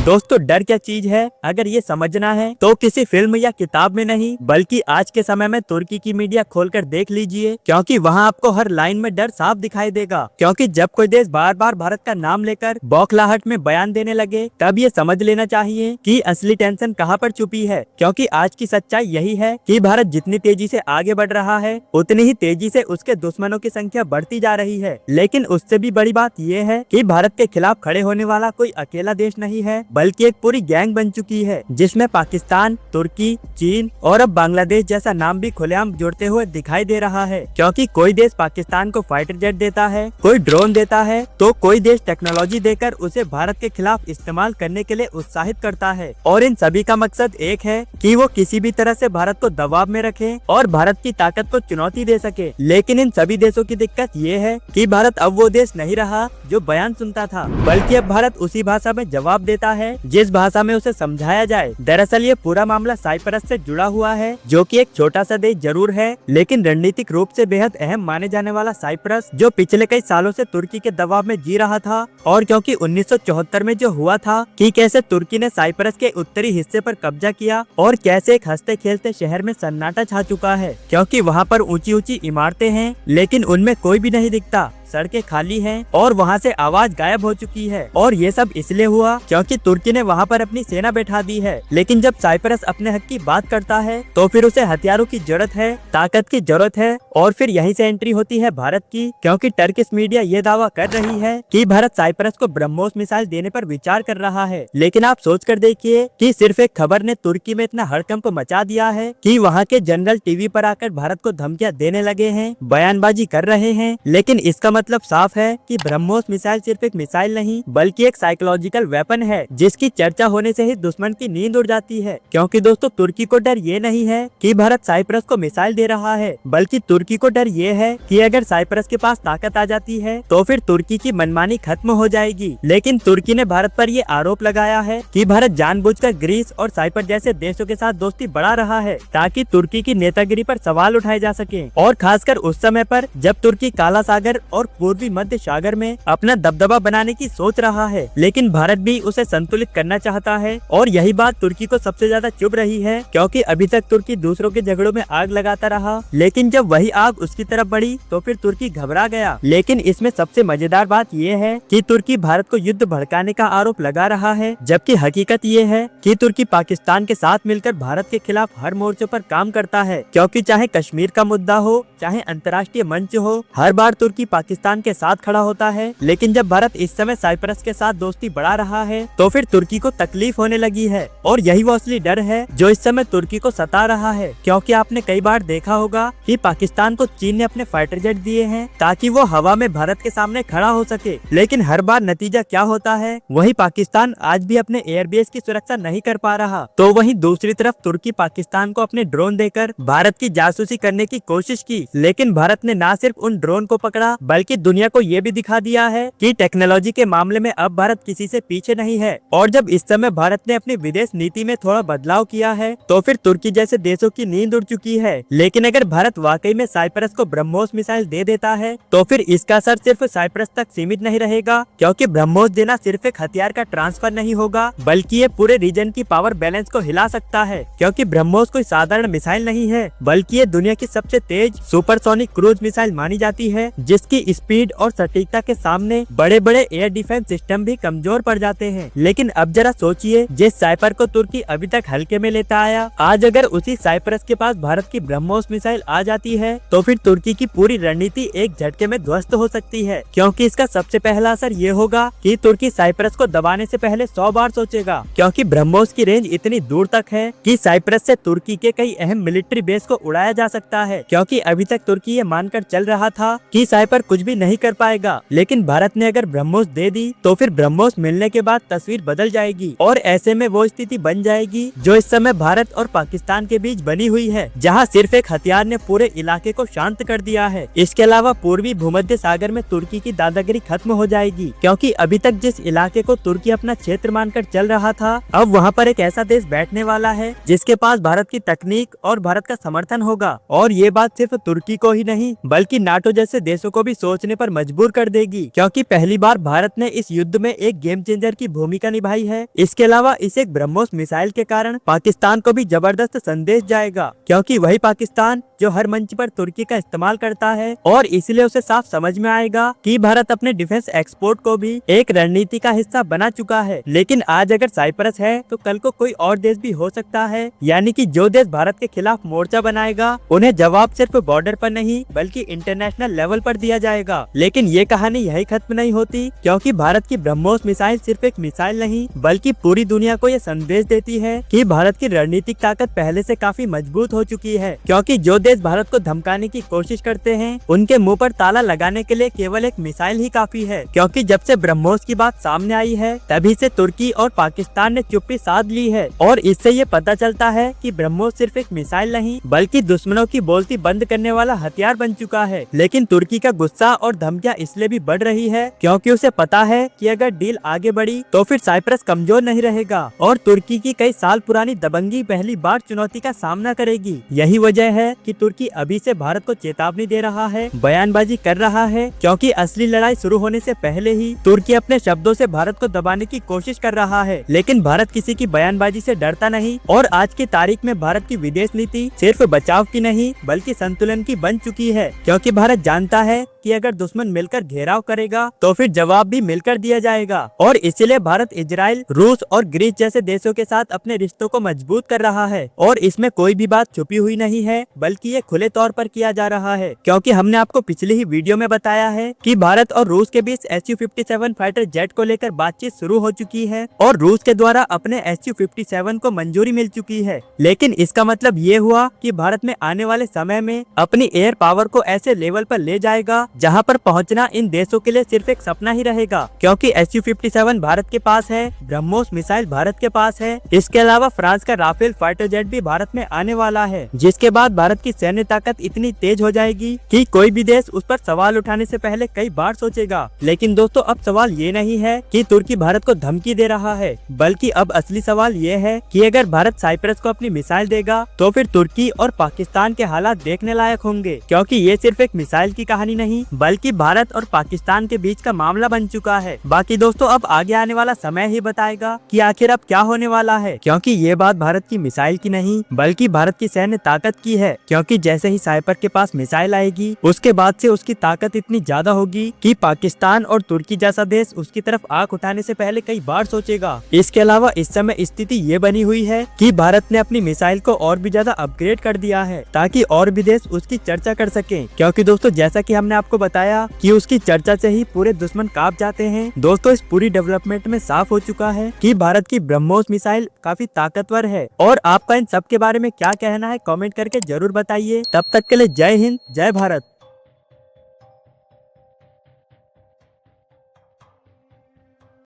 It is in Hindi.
दोस्तों डर क्या चीज है, अगर ये समझना है तो किसी फिल्म या किताब में नहीं बल्कि आज के समय में तुर्की की मीडिया खोलकर देख लीजिए, क्योंकि वहाँ आपको हर लाइन में डर साफ दिखाई देगा। क्योंकि जब कोई देश बार बार भारत का नाम लेकर बौखलाहट में बयान देने लगे तब ये समझ लेना चाहिए कि असली टेंशन कहाँ पर छुपी है। क्योंकि आज की सच्चाई यही है कि भारत जितनी तेजी से आगे बढ़ रहा है उतनी ही तेजी से उसके दुश्मनों की संख्या बढ़ती जा रही है। लेकिन उससे भी बड़ी बात यह है कि भारत के खिलाफ खड़े होने वाला कोई अकेला देश नहीं है बल्कि एक पूरी गैंग बन चुकी है, जिसमें पाकिस्तान, तुर्की, चीन और अब बांग्लादेश जैसा नाम भी खुलेआम जुड़ते हुए दिखाई दे रहा है। क्योंकि कोई देश पाकिस्तान को फाइटर जेट देता है, कोई ड्रोन देता है, तो कोई देश टेक्नोलॉजी देकर उसे भारत के खिलाफ इस्तेमाल करने के लिए उत्साहित करता है। और इन सभी का मकसद एक है कि वो किसी भी तरह से भारत को दबाव में रखे और भारत की ताकत को चुनौती दे सके। लेकिन इन सभी देशों की दिक्कत ये है कि भारत अब वो देश नहीं रहा जो बयान सुनता था, बल्कि अब भारत उसी भाषा में जवाब देता है जिस भाषा में उसे समझाया जाए। दरअसल ये पूरा मामला साइप्रस से जुड़ा हुआ है, जो कि एक छोटा सा देश जरूर है लेकिन रणनीतिक रूप से बेहद अहम माने जाने वाला साइप्रस, जो पिछले कई सालों से तुर्की के दबाव में जी रहा था। और क्योंकि 1974 में जो हुआ था कि कैसे तुर्की ने साइप्रस के उत्तरी हिस्से पर कब्जा किया और कैसे एक हंसते खेलते शहर में सन्नाटा छा चुका है, क्योंकि वहाँ पर ऊंची ऊंची इमारतें हैं लेकिन उनमें कोई भी नहीं दिखता, सड़कें खाली हैं और वहाँ से आवाज गायब हो चुकी है। और ये सब इसलिए हुआ क्योंकि तुर्की ने वहाँ पर अपनी सेना बैठा दी है। लेकिन जब साइप्रस अपने हक की बात करता है तो फिर उसे हथियारों की जरूरत है, ताकत की जरूरत है। और फिर यहीं से एंट्री होती है भारत की, क्योंकि टर्किश मीडिया ये दावा कर रही है कि भारत साइप्रस को ब्रह्मोस मिसाइल देने पर विचार कर रहा है। लेकिन आप सोच कर देखिए कि सिर्फ एक खबर ने तुर्की में इतना हड़कंप मचा दिया है कि वहाँ के जनरल टीवी पर आकर भारत को धमकियां देने लगे हैं, बयानबाजी कर रहे हैं। लेकिन इसका मतलब साफ है कि ब्रह्मोस मिसाइल सिर्फ एक मिसाइल नहीं बल्कि एक साइकोलॉजिकल वेपन है, जिसकी चर्चा होने से ही दुश्मन की नींद उड़ जाती है। क्योंकि दोस्तों तुर्की को डर ये नहीं है कि भारत साइप्रस को मिसाइल दे रहा है, बल्कि तुर्की को डर ये है कि अगर साइप्रस के पास ताकत आ जाती है तो फिर तुर्की की मनमानी खत्म हो जाएगी। लेकिन तुर्की ने भारत पर ये आरोप लगाया है कि भारत जानबूझकर ग्रीस और साइप्रस जैसे देशों के साथ दोस्ती बढ़ा रहा है ताकि तुर्की की नेतागिरी पर सवाल उठाए जा सके। और खासकर उस समय पर जब तुर्की काला सागर और पूर्वी मध्य सागर में अपना दबदबा बनाने की सोच रहा है, लेकिन भारत भी उसे संतुलित करना चाहता है। और यही बात तुर्की को सबसे ज्यादा चुभ रही है, क्योंकि अभी तक तुर्की दूसरों के झगड़ों में आग लगाता रहा, लेकिन जब वही आग उसकी तरफ बढ़ी तो फिर तुर्की घबरा गया। लेकिन इसमें सबसे मजेदार बात यह है कि तुर्की भारत को युद्ध भड़काने का आरोप लगा रहा है, जबकि हकीकत ये है कि तुर्की पाकिस्तान के साथ मिलकर भारत के खिलाफ हर मोर्चों पर काम करता है। क्योंकि चाहे कश्मीर का मुद्दा हो, चाहे अंतर्राष्ट्रीय मंच हो, हर बार तुर्की पाकिस्तान के साथ खड़ा होता है। लेकिन जब भारत इस समय साइप्रस के साथ दोस्ती बढ़ा रहा है तो फिर तुर्की को तकलीफ होने लगी है। और यही वो असली डर है जो इस समय तुर्की को सता रहा है। क्योंकि आपने कई बार देखा होगा कि पाकिस्तान को चीन ने अपने फाइटर जेट दिए हैं ताकि वो हवा में भारत के सामने खड़ा हो सके, लेकिन हर बार नतीजा क्या होता है, वही पाकिस्तान आज भी अपने एयरबेस की सुरक्षा नहीं कर पा रहा। तो वहीं दूसरी तरफ तुर्की पाकिस्तान को अपने ड्रोन देकर भारत की जासूसी करने की कोशिश की, लेकिन भारत ने न सिर्फ उन ड्रोन को पकड़ा बल्कि दुनिया को ये भी दिखा दिया है कि टेक्नोलॉजी के मामले में अब भारत किसी से पीछे नहीं है। और जब इस समय भारत ने अपनी विदेश नीति में थोड़ा बदलाव किया है तो फिर तुर्की जैसे देशों की नींद उड़ चुकी है। लेकिन अगर भारत वाकई में साइप्रस को ब्रह्मोस मिसाइल दे देता है तो फिर इसका असर सिर्फ साइप्रस तक सीमित नहीं रहेगा, क्योंकि ब्रह्मोस देना सिर्फ एक हथियार का ट्रांसफर नहीं होगा बल्कि ये पूरे रीजन की पावर बैलेंस को हिला सकता है। क्योंकि ब्रह्मोस कोई साधारण मिसाइल नहीं है बल्कि ये दुनिया की सबसे तेज सुपरसोनिक क्रूज मिसाइल मानी जाती है, जिसकी स्पीड और सटीकता के सामने बड़े बड़े एयर डिफेंस सिस्टम भी कमजोर पड़ जाते हैं। लेकिन अब जरा सोचिए, जिस साइपर को तुर्की अभी तक हल्के में लेता आया, आज अगर उसी साइप्रस के पास भारत की ब्रह्मोस मिसाइल आ जाती है तो फिर तुर्की की पूरी रणनीति एक झटके में ध्वस्त हो सकती है। क्योंकि इसका सबसे पहला असर ये होगा कि तुर्की साइप्रस को दबाने से पहले 100 बार सोचेगा, क्योंकि ब्रह्मोस की रेंज इतनी दूर तक है कि साइप्रस से तुर्की के कई अहम मिलिट्री बेस को उड़ाया जा सकता है। क्योंकि अभी तक तुर्की ये मानकर चल रहा था कि साइपर कुछ भी नहीं कर पाएगा, लेकिन भारत ने अगर ब्रह्मोस दे दी तो फिर ब्रह्मोस मिलने के बाद तस्वीर बदल जाएगी। और ऐसे में वो स्थिति बन जाएगी जो इस समय भारत और पाकिस्तान के बीच बनी हुई है, जहां सिर्फ एक हथियार ने पूरे इलाके को शांत कर दिया है। इसके अलावा पूर्वी भूमध्य सागर में तुर्की की दादागिरी खत्म हो जाएगी, क्योंकि अभी तक जिस इलाके को तुर्की अपना क्षेत्र मानकर चल रहा था, अब वहाँ पर एक ऐसा देश बैठने वाला है जिसके पास भारत की तकनीक और भारत का समर्थन होगा। और ये बात सिर्फ तुर्की तुर्की को ही नहीं बल्कि नाटो जैसे देशों को भी सोचने पर मजबूर कर देगी, क्योंकि पहली बार भारत ने इस युद्ध में एक गेम चेंजर की भूमिका निभाई है। इसके अलावा इस एक ब्रह्मोस मिसाइल के कारण पाकिस्तान को भी जबरदस्त संदेश जाएगा, क्योंकि वही पाकिस्तान जो हर मंच पर तुर्की का इस्तेमाल करता है, और इसलिए उसे साफ समझ में आएगा कि भारत अपने डिफेंस एक्सपोर्ट को भी एक रणनीति का हिस्सा बना चुका है। लेकिन आज अगर साइप्रस है तो कल को कोई और देश भी हो सकता है, यानी कि जो देश भारत के खिलाफ मोर्चा बनाएगा उन्हें जवाब सिर्फ बॉर्डर पर नहीं बल्कि इंटरनेशनल लेवल पर दिया जाएगा। लेकिन ये कहानी यही खत्म नहीं होती, क्योंकि भारत की ब्रह्मोस मिसाइल सिर्फ एक मिसाइल नहीं बल्कि पूरी दुनिया को ये संदेश देती है कि भारत की रणनीतिक ताकत पहले से काफी मजबूत हो चुकी है, क्योंकि जो देश भारत को धमकाने की कोशिश करते हैं उनके मुंह पर ताला लगाने के लिए केवल एक मिसाइल ही काफी है। क्योंकि जब से ब्रह्मोस की बात सामने आई है तभी से तुर्की और पाकिस्तान ने चुप्पी साध ली है, और इससे ये पता चलता है कि ब्रह्मोस सिर्फ एक मिसाइल नहीं बल्कि दुश्मनों की बोलती बंद करने वाला हथियार बन चुका है। लेकिन तुर्की का गुस्सा और धमकियां इसलिए भी बढ़ रही है क्योंकि उसे पता है कि अगर डील आगे बढ़ी तो फिर साइप्रस कमजोर नहीं रहेगा और तुर्की की कई साल पुरानी दबंगी पहली बार चुनौती का सामना करेगी। यही वजह है कि तुर्की अभी से भारत को चेतावनी दे रहा है, बयानबाजी कर रहा है, क्योंकि असली लड़ाई शुरू होने से पहले ही तुर्की अपने शब्दों से भारत को दबाने की कोशिश कर रहा है। लेकिन भारत किसी की बयानबाजी से डरता नहीं, और आज की तारीख में भारत की विदेश नीति सिर्फ बचाव की नहीं बल्कि संतुलन की बन चुकी है, क्योंकि भारत जानता है कि अगर दुश्मन मिलकर घेराव करेगा तो फिर जवाब भी मिलकर दिया जाएगा। और इसीलिए भारत इजराइल, रूस और ग्रीस जैसे देशों के साथ अपने रिश्तों को मजबूत कर रहा है, और इसमें कोई भी बात छुपी हुई नहीं है बल्कि ये खुले तौर पर किया जा रहा है। क्योंकि हमने आपको पिछली ही वीडियो में बताया है कि भारत और रूस के बीच Su-57 फाइटर जेट को लेकर बातचीत शुरू हो चुकी है और रूस के द्वारा अपने Su-57 को मंजूरी मिल चुकी है। लेकिन इसका मतलब ये हुआ कि भारत में आने वाले समय में अपनी एयर पावर को ऐसे लेवल पर ले जाएगा जहां पर पहुंचना इन देशों के लिए सिर्फ एक सपना ही रहेगा, क्योंकि Su-57 भारत के पास है, ब्रह्मोस मिसाइल भारत के पास है, इसके अलावा फ्रांस का राफेल फाइटर जेट भी भारत में आने वाला है, जिसके बाद भारत की सैन्य ताकत इतनी तेज हो जाएगी कि कोई भी देश उस पर सवाल उठाने से पहले कई बार सोचेगा। लेकिन दोस्तों अब सवाल ये नहीं है कि तुर्की भारत को धमकी दे रहा है, बल्कि अब असली सवाल ये है कि अगर भारत साइप्रस को अपनी मिसाइल देगा तो फिर तुर्की और पाकिस्तान के हालात देखने लायक होंगे, क्योंकि ये सिर्फ एक मिसाइल की कहानी नहीं बल्कि भारत और पाकिस्तान के बीच का मामला बन चुका है। बाकी दोस्तों अब आगे आने वाला समय ही बताएगा कि आखिर अब क्या होने वाला है, क्योंकि ये बात भारत की मिसाइल की नहीं बल्कि भारत की सैन्य ताकत की है। क्योंकि जैसे ही साइपर के पास मिसाइल आएगी उसके बाद से उसकी ताकत इतनी ज्यादा होगी कि पाकिस्तान और तुर्की जैसा देश उसकी तरफ आंख उठाने से पहले कई बार सोचेगा। इसके अलावा इस समय स्थिति ये बनी हुई है कि भारत ने अपनी मिसाइल को और भी ज्यादा अपग्रेड कर दिया है ताकि और भी देश उसकी चर्चा कर सके, क्योंकि दोस्तों जैसा कि हमने आपको बताया कि उसकी चर्चा से ही पूरे दुश्मन कांप जाते हैं। दोस्तों इस पूरी डेवलपमेंट में साफ हो चुका है कि भारत की ब्रह्मोस मिसाइल काफी ताकतवर है, और आपका इन सब के बारे में क्या कहना है कमेंट करके जरूर बताइए। तब तक के लिए जय हिंद, जय भारत।